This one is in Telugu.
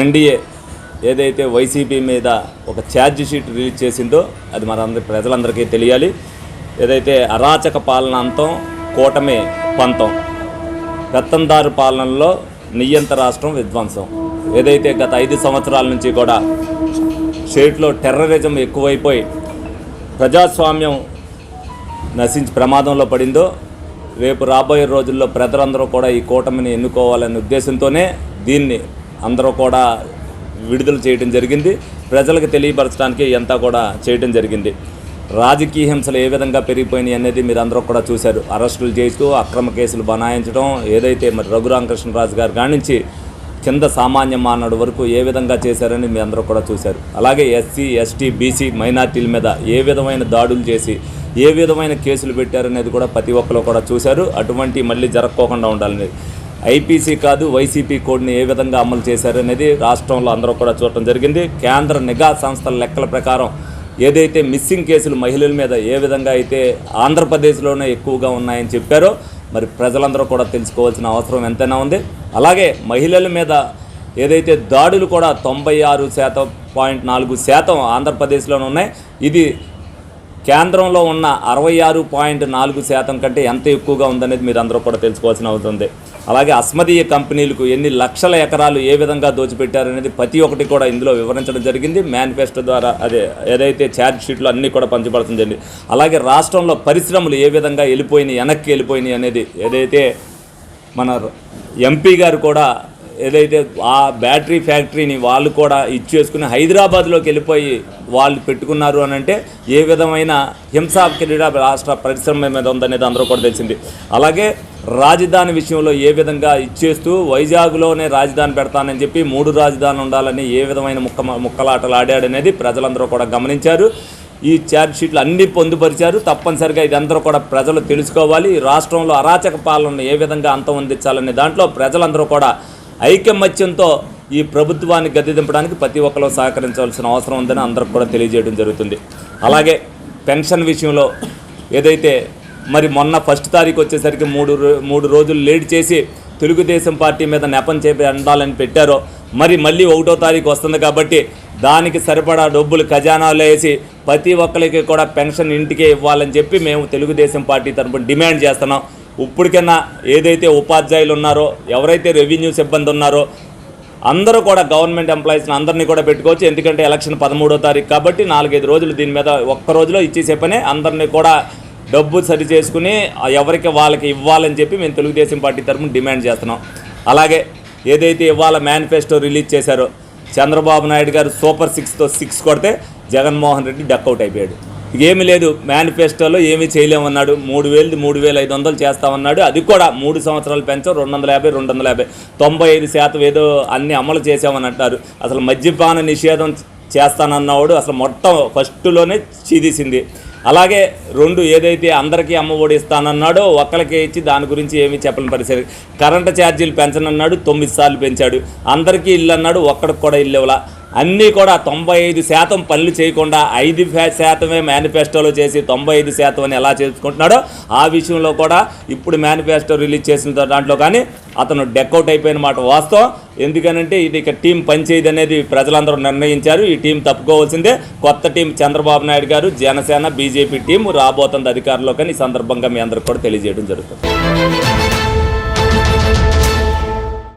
ఎన్డీఏ ఏదైతే వైసీపీ మీద ఒక ఛార్జ్ షీట్ రిలీజ్ చేసిందో అది ప్రజలందరికీ తెలియాలి. ఏదైతే అరాచక పాలన అంతం, కూటమి పంతం, పెత్తందారు పాలనలో నియంత రాష్ట్రం విధ్వంసం. ఏదైతే గత 5 సంవత్సరాల నుంచి కూడా స్టేట్లో టెర్రరిజం ఎక్కువైపోయి ప్రజాస్వామ్యం నశించి ప్రమాదంలో పడిందో, రేపు రాబోయే రోజుల్లో ప్రజలందరూ కూడా ఈ కూటమిని ఎన్నుకోవాలనే ఉద్దేశంతోనే దీన్ని అందరూ కూడా విడుదల చేయడం జరిగింది. ప్రజలకు తెలియపరచడానికి అంతా కూడా చేయడం జరిగింది. రాజకీయ హింసలు ఏ విధంగా పెరిగిపోయినాయి అనేది మీరు అందరూ కూడా చూశారు. అరెస్టులు చేస్తూ అక్రమ కేసులు బనాయించడం, ఏదైతే మరి రఘురామకృష్ణరాజు గారి కాడి నుంచి కింద సామాన్య మానవుడి వరకు ఏ విధంగా చేశారని మీ అందరూ కూడా చూశారు. అలాగే ఎస్సీ, ఎస్టీ, బీసీ మైనార్టీల మీద ఏ విధమైన దాడులు చేసి ఏ విధమైన కేసులు పెట్టారనేది కూడా ప్రతి ఒక్కరు కూడా చూశారు. అటువంటి మళ్ళీ జరగకోకుండా ఉండాలనేది ఐపీసీ కాదు వైసీపీ కోడ్ని ఏ విధంగా అమలు చేశారనేది రాష్ట్రంలో అందరూ కూడా చూడటం జరిగింది. కేంద్ర నిఘా సంస్థల లెక్కల ప్రకారం ఏదైతే మిస్సింగ్ కేసులు మహిళల మీద ఏ విధంగా అయితే ఆంధ్రప్రదేశ్లోనే ఎక్కువగా ఉన్నాయని చెప్పారో మరి ప్రజలందరూ కూడా తెలుసుకోవాల్సిన అవసరం ఎంతైనా ఉంది. అలాగే మహిళల మీద ఏదైతే దాడులు కూడా 96.4% ఆంధ్రప్రదేశ్లోనే ఉన్నాయి. ఇది కేంద్రంలో ఉన్న 66.4% కంటే ఎంత ఎక్కువగా ఉందనేది మీరు అందరూ కూడా తెలుసుకోవాల్సిన అవసరం ఉంది. అలాగే అస్మదీయ కంపెనీలకు ఎన్ని లక్షల ఎకరాలు ఏ విధంగా దోచిపెట్టారనేది ప్రతి ఒక్కటి కూడా ఇందులో వివరించడం జరిగింది. మేనిఫెస్టో ద్వారా ఏదైతే ఛార్జ్ షీట్లో అన్నీ కూడా పంచబడటం జరిగింది. అలాగే రాష్ట్రంలో పరిశ్రమలు ఏ విధంగా వెనక్కి వెళ్ళిపోయినాయి అనేది ఏదైతే మన ఎంపీ గారు కూడా ఏదైతే ఆ బ్యాటరీ ఫ్యాక్టరీని వాళ్ళు కూడా ఇచ్చేసుకుని హైదరాబాద్లోకి వెళ్ళిపోయి వాళ్ళు పెట్టుకున్నారు అని అంటే ఏ విధమైన హింసా క్రీడ రాష్ట్ర పరిశ్రమ మీద ఉందనేది అందరూ కూడా తెలిసింది. అలాగే రాజధాని విషయంలో ఏ విధంగా ఇచ్చేస్తూ వైజాగ్లోనే రాజధాని పెడతానని చెప్పి 3 రాజధానులు ఉండాలని ఏ విధమైన ముక్కలాటలు ఆడాడనేది ప్రజలందరూ కూడా గమనించారు. ఈ ఛార్జ్ షీట్లు అన్నీ పొందుపరిచారు. తప్పనిసరిగా ఇది అందరూ కూడా ప్రజలు తెలుసుకోవాలి. రాష్ట్రంలో అరాచక పాలనను ఏ విధంగా అంతమొందించాలనే దాంట్లో ప్రజలందరూ కూడా ఐకమత్యంతో ఈ ప్రభుత్వాన్ని గద్దె దింపడానికి ప్రతి ఒక్కరూ సహకరించాల్సిన అవసరం ఉందని అందరికి కూడా తెలియజేయడం జరుగుతుంది. అలాగే పెన్షన్ విషయంలో ఏదైతే మరి మొన్న 1వ తారీఖు వచ్చేసరికి 3 రోజులు లేట్ చేసి తెలుగుదేశం పార్టీ మీద నెపం చేపి అండాలని పెట్టారో మరి మళ్ళీ 1వ తారీఖు వస్తుంది కాబట్టి దానికి సరిపడా డబ్బులు ఖజానాలో వేసి ప్రతి ఒక్కరికి కూడా పెన్షన్ ఇంటికే ఇవ్వాలని చెప్పి మేము తెలుగుదేశం పార్టీ తరపున డిమాండ్ చేస్తున్నాం. ఇప్పటికైనా ఏదైతే ఉపాధ్యాయులు ఉన్నారో, ఎవరైతే రెవెన్యూ సిబ్బంది ఉన్నారో అందరూ కూడా గవర్నమెంట్ ఎంప్లాయీస్ని అందరినీ కూడా పెట్టుకోవచ్చు. ఎందుకంటే ఎలక్షన్ 13వ తారీఖు కాబట్టి 4-5 రోజులు దీని మీద ఒక్క రోజులో ఇచ్చేసే పనే. అందరినీ కూడా డబ్బు సరి చేసుకుని ఎవరికి వాళ్ళకి ఇవ్వాలని చెప్పి మేము తెలుగుదేశం పార్టీ తరఫున డిమాండ్ చేస్తున్నాం. అలాగే ఏదైతే ఇవాళ మేనిఫెస్టో రిలీజ్ చేశారో చంద్రబాబు నాయుడు గారు సూపర్ 6తో 6 కొడితే జగన్మోహన్ రెడ్డి డక్అవుట్ అయిపోయాడు. ఏమీ లేదు, మేనిఫెస్టోలో ఏమీ చేయలేమన్నాడు. 3,000ది 3,500 చేస్తామన్నాడు. అది కూడా 3 సంవత్సరాలు పెంచాం, 250 95% ఏదో అన్నీ అమలు చేసామని అంటారు. అసలు మద్యపాన నిషేధం చేస్తానన్నవాడు అసలు మొత్తం ఫస్ట్లోనే చీదీసింది. అలాగే 2 ఏదైతే అందరికీ అమ్మఒడి ఇస్తానన్నాడో ఒక్కరికే ఇచ్చి దాని గురించి ఏమీ చెప్పలేని పరిస్థితి. కరెంటు ఛార్జీలు పెంచనన్నాడు, 9 సార్లు పెంచాడు. అందరికీ ఇల్లు అన్నాడు, ఒక్కడికి కూడా ఇల్లు ఇవ్వాల. అన్నీ కూడా 95% పనులు చేయకుండా 5% మేనిఫెస్టోలో చేసి 95% అని ఎలా చేసుకుంటున్నాడో ఆ విషయంలో కూడా ఇప్పుడు మేనిఫెస్టో రిలీజ్ చేసిన దాంట్లో కానీ అతను డెక్అవుట్ అయిపోయిన మాట వాస్తవం. ఎందుకనంటే ఇది ఇక టీం పనిచేయదు అనేది ప్రజలందరూ నిర్ణయించారు. ఈ టీం తప్పుకోవాల్సిందే. కొత్త టీం చంద్రబాబు నాయుడు గారు, జనసేన, బీజేపీ టీం రాబోతుంది అధికారంలో. కానీ ఈ సందర్భంగా మీ అందరికి కూడా తెలియజేయడం జరుగుతుంది.